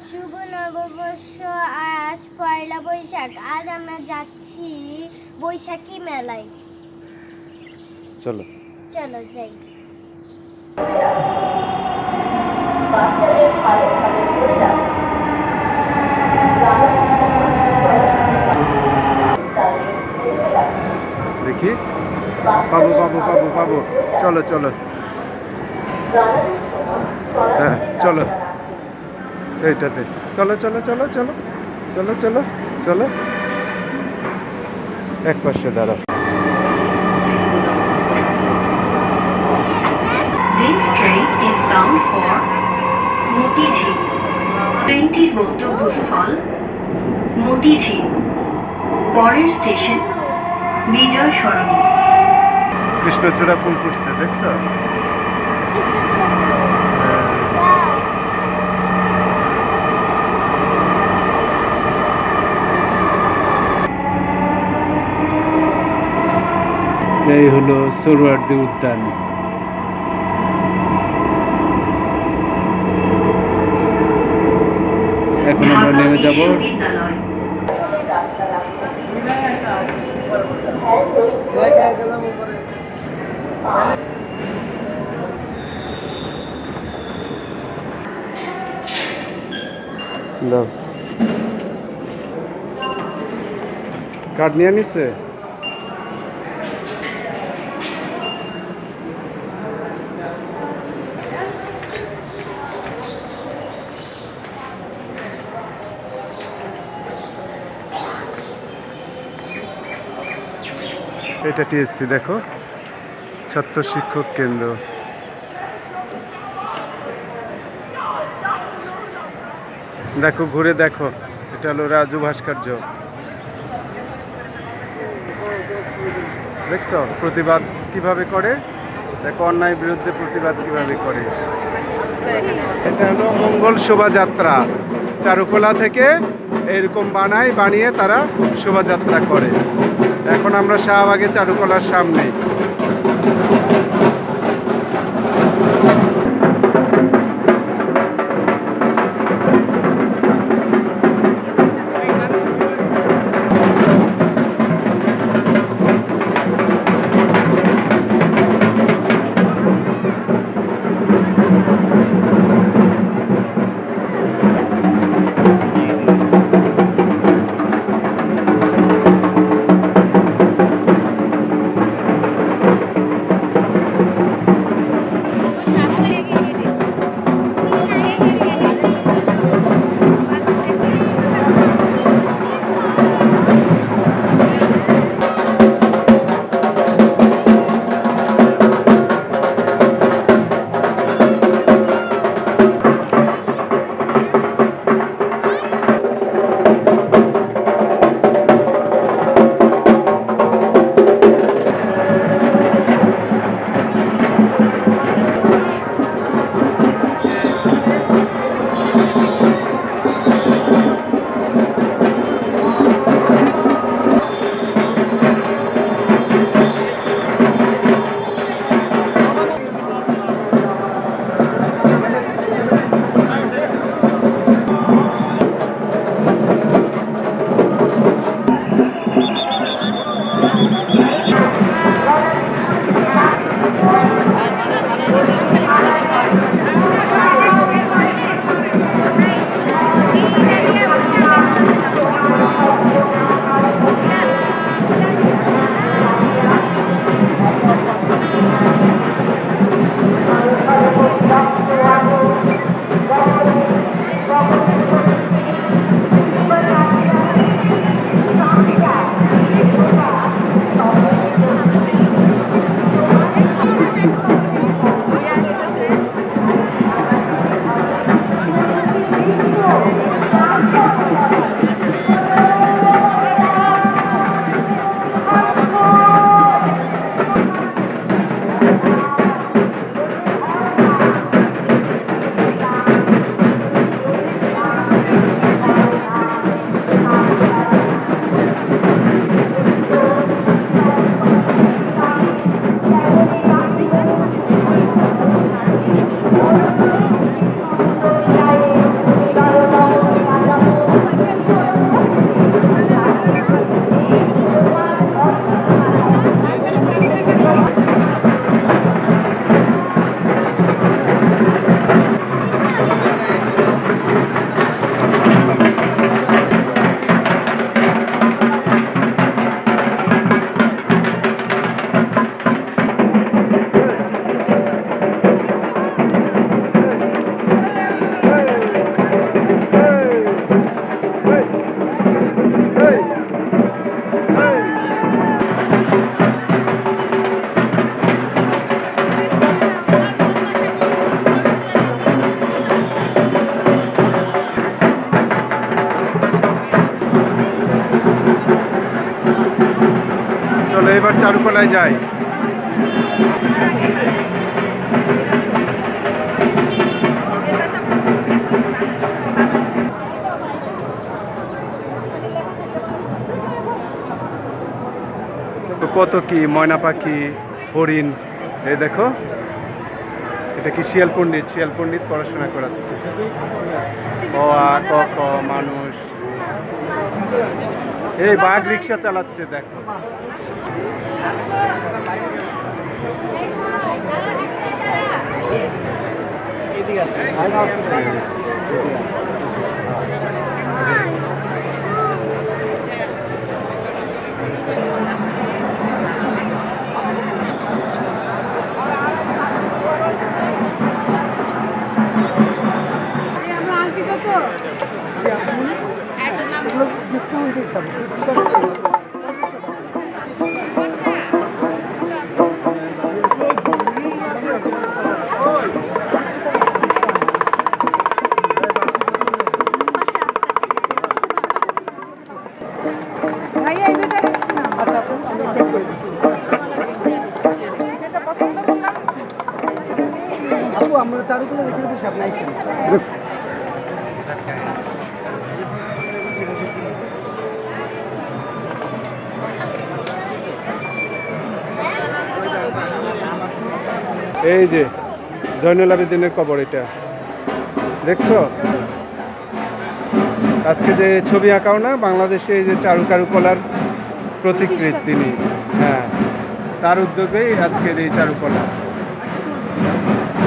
শুভ নববর্ষ। আজ পয়লা বৈশাখ। আজ আমরা যাচ্ছি বৈশাখী মেলায়। চলো চলো যাই। দেখি, পাবো পাবো পাবো পাবো। চলো চলো, হ্যাঁ চলো, এইটাতে চলো চলো চলো চলো চলো চলো চলো। এক পাশে দাঁড়াও। This train is bound for Motijhi. ট্রেনটির গন্তব্যস্থল মতিঝিল। পরের স্টেশন বিজয় সরণি। কৃষ্ণচূড়া ফুল ফুটছে, দেখছো? এই হলো সোহরাওয়ার্দী উদ্যান। এখন আমরা নেমে যাব। কার্ড নিয়ে নিচ্ছে। এটা টিএসসি, দেখো, ছাত্র শিক্ষক কেন্দ্র। দেখো, ঘুরে দেখো, এটা হলো রাজু ভাস্কর্য। দেখছো প্রতিবাদ কিভাবে করে? দেখো, অন্যায় বিরুদ্ধে প্রতিবাদ কিভাবে করে। এটা হলো মঙ্গল শোভাযাত্রা। চারুকলা থেকে এরকম বানিয়ে তারা শোভাযাত্রা করে। এখন আমরা শাহবাগে চারুকলার সামনে। এবার চারুকলায় যাই। তো কত কি ময়না পাখি, হরিণ, এই দেখো এটা কি শিয়াল পণ্ডিত পড়াশোনা করাচ্ছে। অ আ ক খ মানুষ, এই বাঘ রিক্সা চালাচ্ছে দেখো। আমরা চারুকলা দেখে সব নাইছি। এই যে জয়নুল আবেদিনের কবর, এটা দেখছো? আজকে যে ছবি আঁকাও না বাংলাদেশে, এই যে চারুকারুকলার প্রতিকৃত তিনি, হ্যাঁ, তার উদ্যোগেই আজকের এই চারুকলা।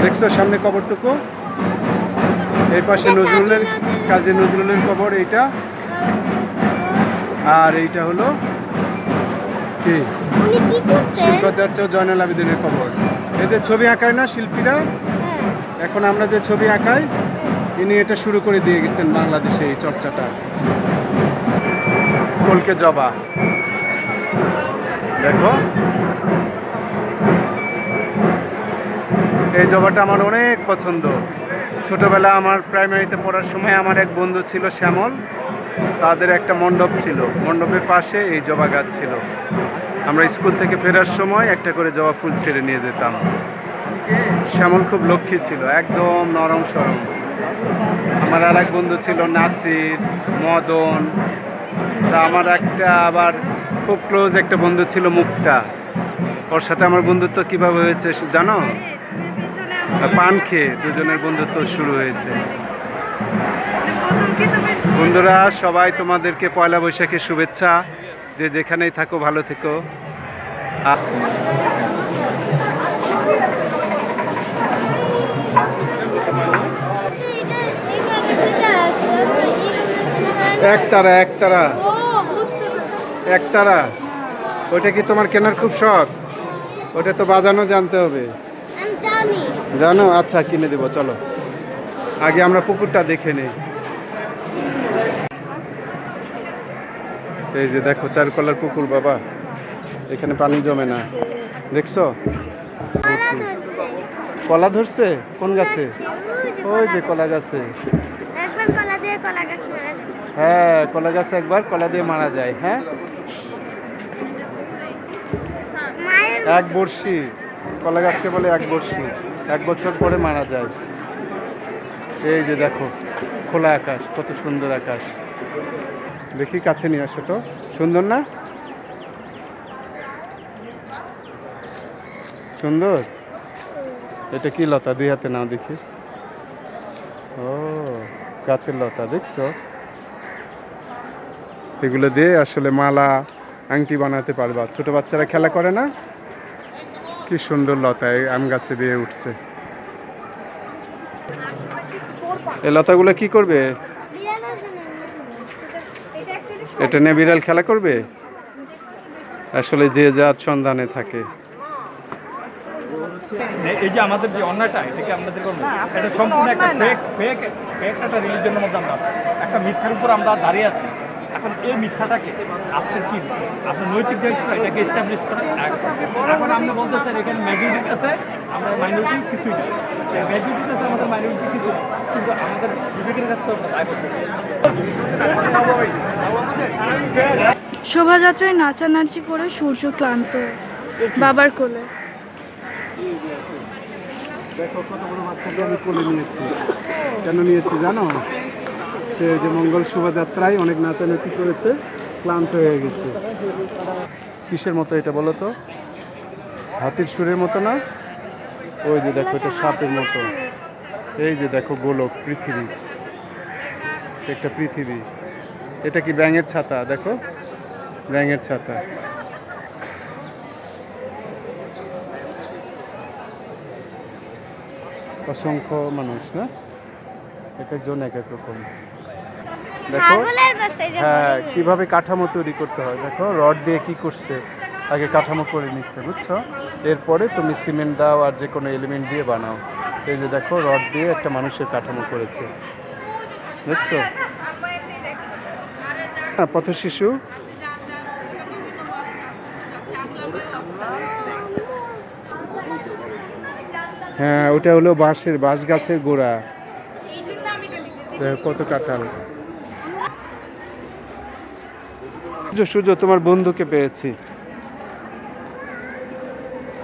দেখছো সামনে কবরটুকু, এই পাশে নজরুলের, কাজী নজরুলের কবর এইটা, আর এইটা হলো কি উনি কি করতেন? শিল্পাচার্য জয়নুল আবেদিনের কবর। এদের ছবি আঁকায় না শিল্পীরা, এখন আমরা যে ছবি আঁকাই, ইনি এটা শুরু করে দিয়ে গেছেন বাংলাদেশে এই চর্চাটা। কলকে জবা দেখো, এই জবাটা আমার অনেক পছন্দ। ছোটবেলা আমার প্রাইমারিতে পড়ার সময় আমার এক বন্ধু ছিল শ্যামল, তাদের একটা মণ্ডপ ছিল, মণ্ডপের পাশে এই জবা গাছ ছিল। আমরা স্কুল থেকে ফেরার সময় একটা করে জবা ফুল ছেড়ে নিয়ে যেতাম। শ্যামল খুব লক্ষ্মী ছিল, একদম নরম সরম। আমার আর এক বন্ধু ছিল নাসির, মদন, তা আমার একটা আবার খুব ক্লোজ একটা বন্ধু ছিল মুক্তা। ওর সাথে আমার বন্ধুত্ব কিভাবে হয়েছে জানো? পান খেয়ে দুজনের বন্ধুত্ব শুরু হয়েছে। বন্ধুরা সবাই তোমাদেরকে পয়লা বৈশাখের শুভেচ্ছা, যে যেখানেই থাকো ভালো থেকো। একতারা, একতারা, একতারা, ওইটা কি তোমার কেনার খুব শখ? ওটা তো বাজানো জানতে হবে। আমি জানি। জানো? আচ্ছা কিনে দেবো, চলো আগে আমরা পুকুরটা দেখে নেই। এই যে দেখো চারুকলার পুকুর বাবা, এখানে পানি জমে না, দেখছো? কলা ধরছে কোন গাছে? ওই যে কলা গাছে। একবার কলা দিয়ে কলা গাছ মারা যায়। হ্যাঁ, কলা গাছে একবার কলা দিয়ে মারা যায়। হ্যাঁ, মায়ের এক বর্ষি, কলা গাছকে বলে এক বর্ষি, 1 বছর পরে মারা যায়। এই যে দেখো খোলা আকাশ, কত সুন্দর আকাশ। দেখি কাছে নিয়ে আসো তো, সুন্দর না? সুন্দর। এটা কি লতা? 2 হাতে নাও দেখি। ও গাছের লতা, দেখছো? এগুলো দিয়ে আসলে মালা, আংটি বানাতে পারবা। ছোট বাচ্চারা খেলা করে না? কি সুন্দর লতা, এই আম গাছে দিয়ে উঠছে। এই লতাগুলো কি করবে? বিড়ালের জন্য এটা একটা এটা নিয়ে বিড়াল খেলা করবে? আসলে যে যার সন্ধানে থাকে। এই যে আমাদের যে অন্যায়টা, এটাকে আমাদের এটা সম্পূর্ণ একটা ফেক একটা রিলিজনের মধ্যে আমরা একটা মিথ্যার উপর আমরা দাঁড়িয়ে আছি। এখন এই মিথ্যাটাকে আপনার কি আপনার নৈতিক দায়িত্ব এটাকে এস্টাবলিশ করা। এখন আপনি বলতে চান এখানে মেজরিটি আছে, আমরা মাইনরিটি কিছুই না। মেজরিটি আছে, আমাদের মাইনরিটি কিছু না, কিন্তু আমাদের বিবেকের কাছে তো দায়বদ্ধ। শোভাযাত্রায় নাচানাচি করে সূর্য ক্লান্ত বাবার কোলে। দেখো কত বড় বাচ্চাকে আমি কোলে নিয়েছি। কেন নিয়েছি জানো? সে যে মঙ্গল শোভাযাত্রায় অনেক নাচানাচি করেছে, ক্লান্ত হয়ে গেছে। কিসের মতো এটা বলো তো? হাতির সুরের মতো না? ওই যে দেখো, এটা সাপের মতো। এই যে দেখো গোলক, পৃথিবী, একটা পৃথিবী। এটা কি ব্যাঙের ছাতা? দেখো, ব্যাঙের ছাতা। অসংখ্য মানুষ না, এক একজন এক এক রকম। দেখো ছাগলের বাচ্চা এটা হ্যাঁ, বলে। কিভাবে কাঠামো তৈরি করতে হয় দেখো। রড দিয়ে কি করছে, আগে কাঠামো করে নিচ্ছে, বুঝছো? এরপরে তুমি সিমেন্ট দাও আর যে কোনো এলিমেন্ট দিয়ে বানাও। এই যে দেখো, রড দিয়ে একটা মানুষের কাঠামো করেছে, বুঝছো? হ্যাঁ, পথশিশু। হ্যাঁ, ওটা হলো বাঁশ গাছের গোড়া। দেখো কত কাঁঠাল। সূর্য, তোমার বন্ধুকে পেয়েছি,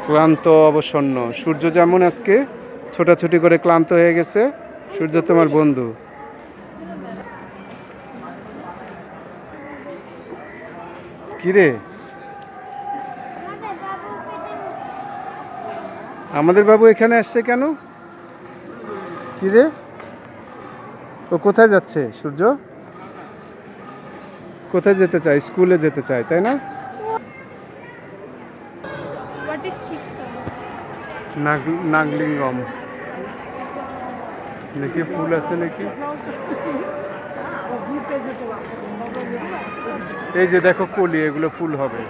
ক্লান্ত অবসন্ন। সূর্য যেমন আজকে ছোটাছুটি করে ক্লান্ত হয়ে গেছে, সূর্য তোমার বন্ধু। কিরে, আমাদের বাবু এখানে আসছে কেন? কিরে, ও কোথায় যাচ্ছে? সূর্য কোথায় যেতে চায়? স্কুলে যেতে চায়, তাই না? নাগলিঙ্গম দেখি ফুল আছে নাকি। এই যে দেখো কলি, এগুলো ফুল হবে।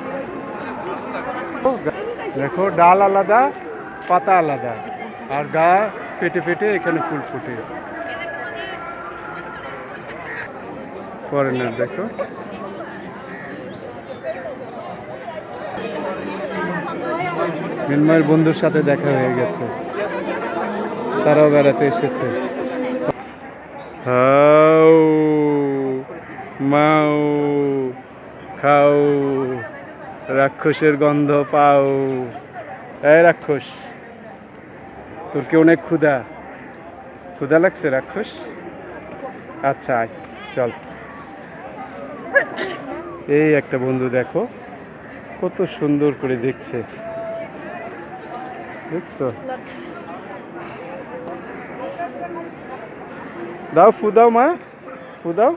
দেখো ডাল আলাদা, পাতা আলাদা, আর গা ফেটে ফেটে এখানে ফুল ফুটে। ফরেনার দেখো। মিনময়ের বন্ধুর সাথে দেখা হয়ে গেছে, তারাও বেড়াতে এসেছে। হাউ মাউ খাও, রাক্ষসের গন্ধ পাও। এই রাক্ষস, তোর কি অনেক ক্ষুধা লাগছে রাক্ষস? আচ্ছা আয়, চল। এই একটা বন্ধু দেখো, কত সুন্দর করে দেখছে, দেখছো? দাও, ফু দাও মা, ফু দাও।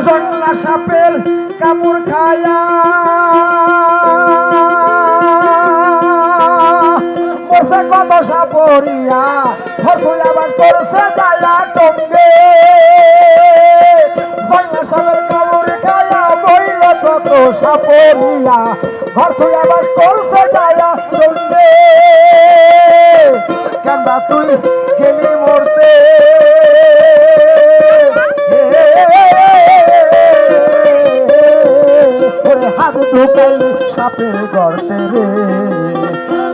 জঙ্গলা সাপের কামড় খায়া মরছে কত সাপরিয়া, হরফুল আবার করছে যায়া টঙ্গে। জঙ্গলা সাপের কামড় খায়া মইল কত সাপরিয়া, হরফুল আবার করছে যায়া টঙ্গে। কেনবা তুই গেলি মরতে, হাত ঢুকাইলি সাপের গর্তে রে,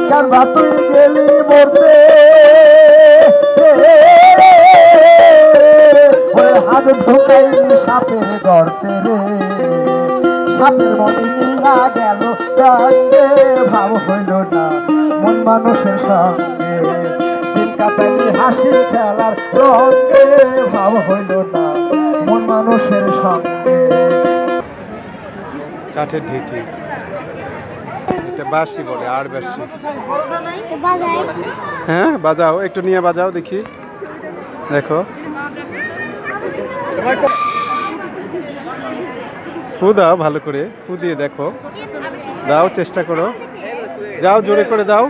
কেনবা তুই গেলি মরতে। হাত ঢুকাইলি সাপের গর্তে রে, সাপের মনে নিয়া গেল সঙ্গে, ভাব হইল না মন মানুষের সঙ্গে। দিন কাটাইলি হাসি খেলার রঙে, ভাব হইল না মন মানুষের সঙ্গে। কাঠের ঢেকি, এটা বাঁশি বলে, আর বাঁশি। হ্যাঁ, বাজাও, একটু নিয়ে বাজাও দেখি। দেখো, ফু দাও ভালো করে, ফু দিয়ে দেখো, দাও, চেষ্টা করো, যাও, জোরে করে দাও।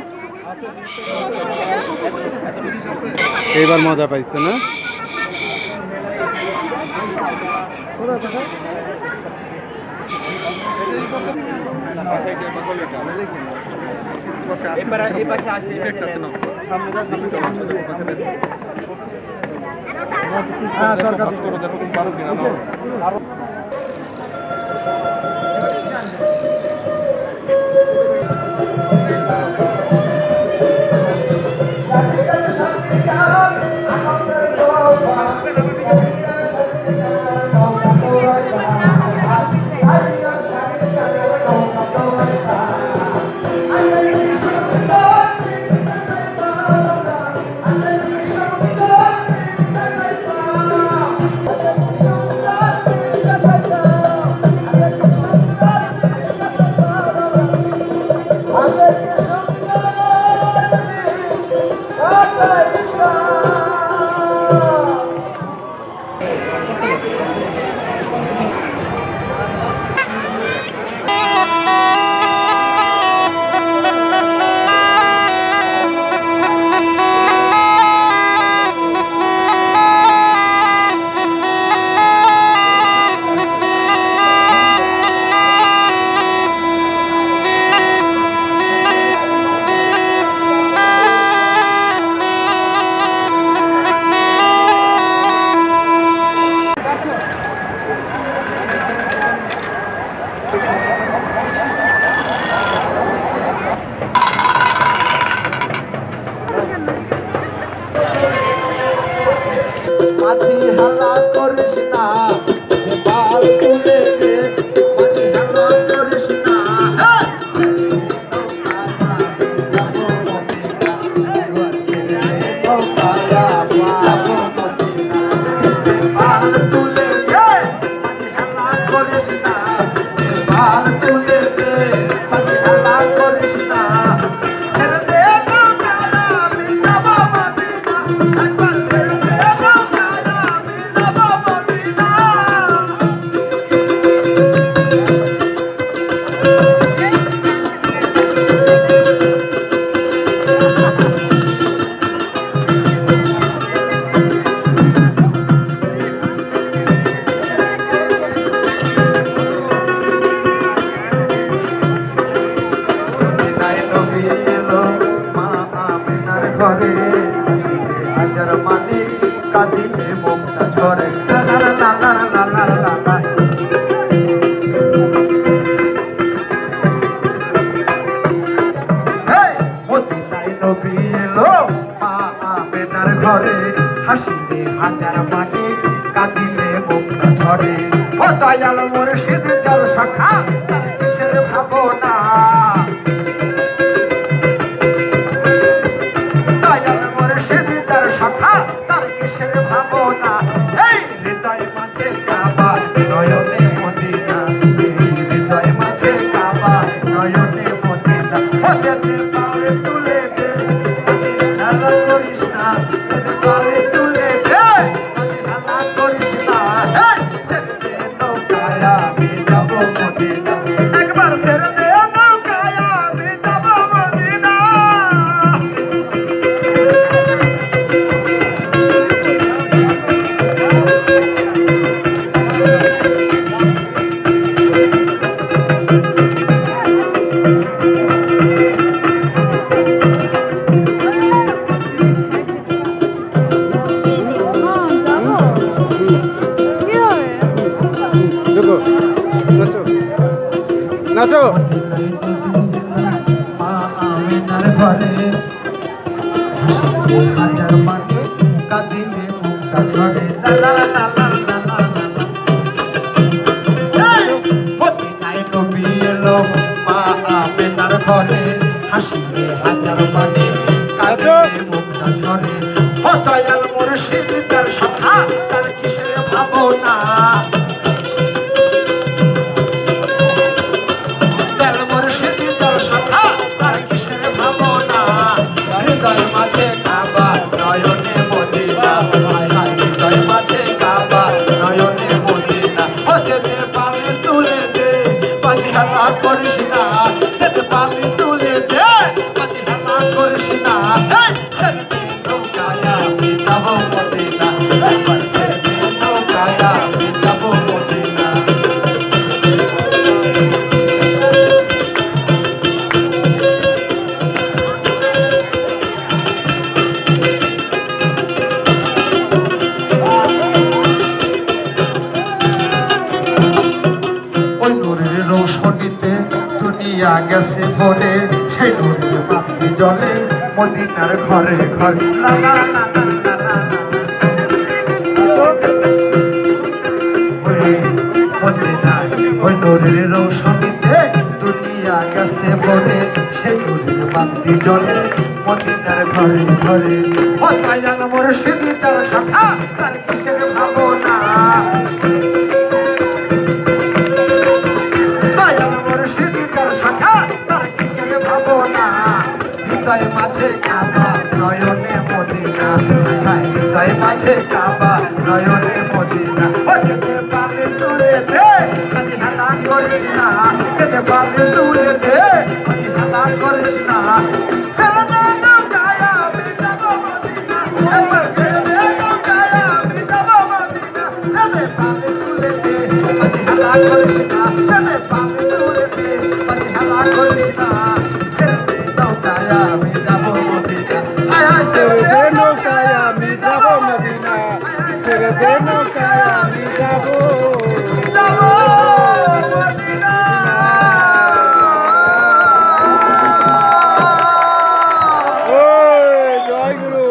এইবার মজা পাইছে না? এই পাশে আসে হ্যাঁ দরকার মাঝি হালা করিস না পাল তুলে দে মাঝি হালা করিস না ঘরে হাজার মানে কাঁদিলে মুখটা ঝরে মদিনায় নবী এলো মা আমেনার ঘরে হাসিলে হাজার মানে কাঁদিলে মুখটা ঝরে ও দয়াল মুর্শিদ জল সখা তার কিসের ভাবনা সখা তার কিসের ভাবনা এই হৃদয় মাঝে কাবা নয়নে মদিনা এই হৃদয় মাঝে কাবা নয়নে মদিনা যেতে পারে তুলে দে হালা করিস না যেতে পারে তুলে দে হালা করিস না যেতে নৌকায় আমি যাব মদিনা একবার ছেড়ে দে নৌকায় আমি যাব মদিনা নাচো আমিনার ঘরে হাজার মানে কাঁদিলে মুখটা ঝরে মদিনায় নবী এলো মা আমিনার ঘরে হাসিলে হাজার মানে কাঁদিলে মুখটা ঝরে ও দয়াল মুর্শিদ তার সখা তার কিসের ভাবনা হৃদয় মাঝে কাবা নয়নে মদিনা হৃদয় মাঝে কাবা নয়নে মদিনা ও যেতে পারলে তুলে দে পাজি হালা করিস না যেতে পারলে তুলে দে পাজি হালা করিস না নৌকায় আমি যাব ভরে সেই নদীর বাতি জলে মদিনার ঘরে ঘরে লা লা লা লা লা লা। ওরে মদিনা ওই নদীর রৌশনীতে দুনিয়া গেছে ভরে সেই নদীর বাতি জলে মদিনার ঘরে ঘরে। ও দয়াল মুর্শিদি তার শাখা তার কিসের ভাবনা, দয়াল মুর্শিদি তার শাখা তার কিসের ভাবনা। হৃদয় মাঝে কাবা নয়নে মদিনা, হৃদয় মাঝে কাবা নয়নে মদিনা। ও যেতে পারলে তুলে দে কাজে হালা করিস না, যেতে পারলে তুলে দে কাজে হালা করিস না। ছেড়ে দে নৌকায় আমি যাবো মদিনা, একবার ছেড়ে দে নৌকায় আমি যাবো মদিনা। যেতে পারলে তুলে দে কাজে হালা করিস না, যেতে পারলে তুলে দে কাজে হালা করিস না। ছেড়ে দে নৌকায় আমি যাবো মদিনা, হায় হায় ছেড়ে দে নৌকায় আমি যাবো মদিনা, ছেড়ে দে নৌকায় আমি যাবো যাবো মদিনা। ওই জয় গুরু।